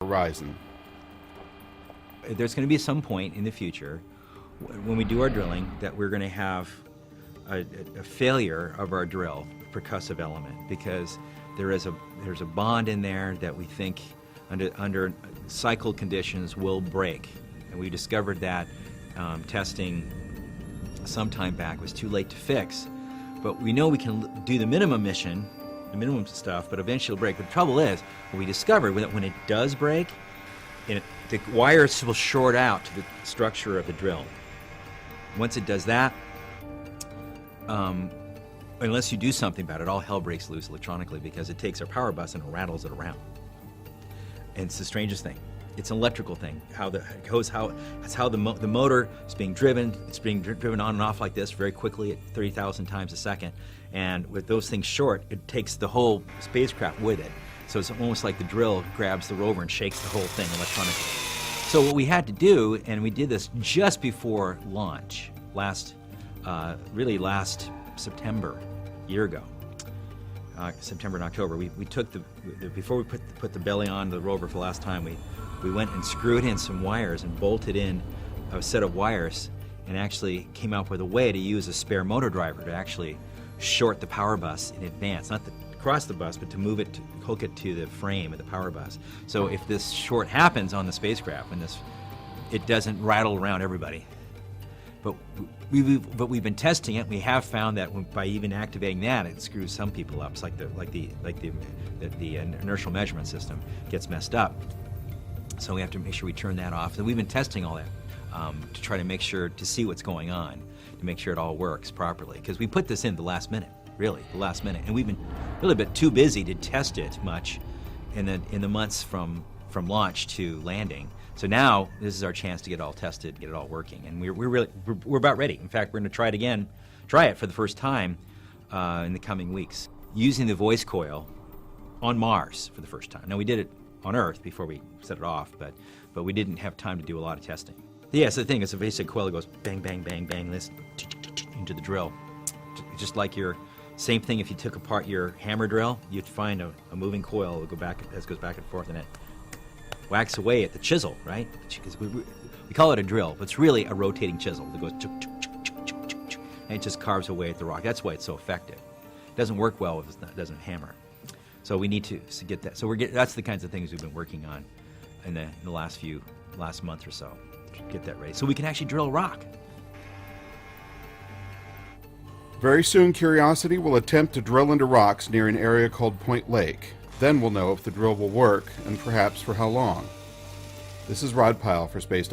horizon. There's going to be some point in the future when we do our drilling that we're going to have a failure of our drill percussive element, because there's a bond in there that we think under cycle conditions will break, and we discovered that testing some time back. Was too late to fix, but we know we can do the minimum mission, the minimum stuff, but eventually it'll break. But the trouble is, what we discovered when it does break, the wires will short out to the structure of the drill. Once it does that, unless you do something about it, all hell breaks loose electronically, because it takes our power bus and it rattles it around. And it's the strangest thing. It's an electrical thing. That's how the motor is being driven. It's being driven on and off like this very quickly at 30,000 times a second. And with those things short, it takes the whole spacecraft with it. So it's almost like the drill grabs the rover and shakes the whole thing electronically. So what we had to do, and we did this just before launch, really last September, a year ago, September and October, we took before we put the belly on the rover for the last time, we went and screwed in some wires and bolted in a set of wires, and actually came up with a way to use a spare motor driver to actually short the power bus in advance, not to cross the bus, but to move it, hook it to the frame of the power bus. So if this short happens on the spacecraft, it doesn't rattle around everybody. But we've been testing it. We have found that by even activating that, it screws some people up. It's like the inertial measurement system gets messed up. So we have to make sure we turn that off. And we've been testing all that to try to make sure to see what's going on, to make sure it all works properly. Because we put this in the last minute, really, the last minute, and we've been really a bit too busy to test it much in the months from launch to landing. So now this is our chance to get it all tested, get it all working, and we're about ready. In fact, we're going to try it for the first time in the coming weeks, using the voice coil on Mars for the first time. Now, we did it on Earth before we set it off, but we didn't have time to do a lot of testing. Yeah, so the thing is, a basic coil that goes bang, bang, bang, bang, this into the drill, just like same thing. If you took apart your hammer drill, you'd find a moving coil that goes back and forth, and it whacks away at the chisel, right? Because we call it a drill, but it's really a rotating chisel that goes chuk, chuk, chuk, chuk, chuk, chuk, chuk, and it just carves away at the rock. That's why it's so effective. It doesn't work well if it doesn't hammer. So we need to get that. So that's the kinds of things we've been working on in the last month or so to get that ready, so we can actually drill rock. Very soon, Curiosity will attempt to drill into rocks near an area called Point Lake. Then we'll know if the drill will work, and perhaps for how long. This is Rod Pyle for Space.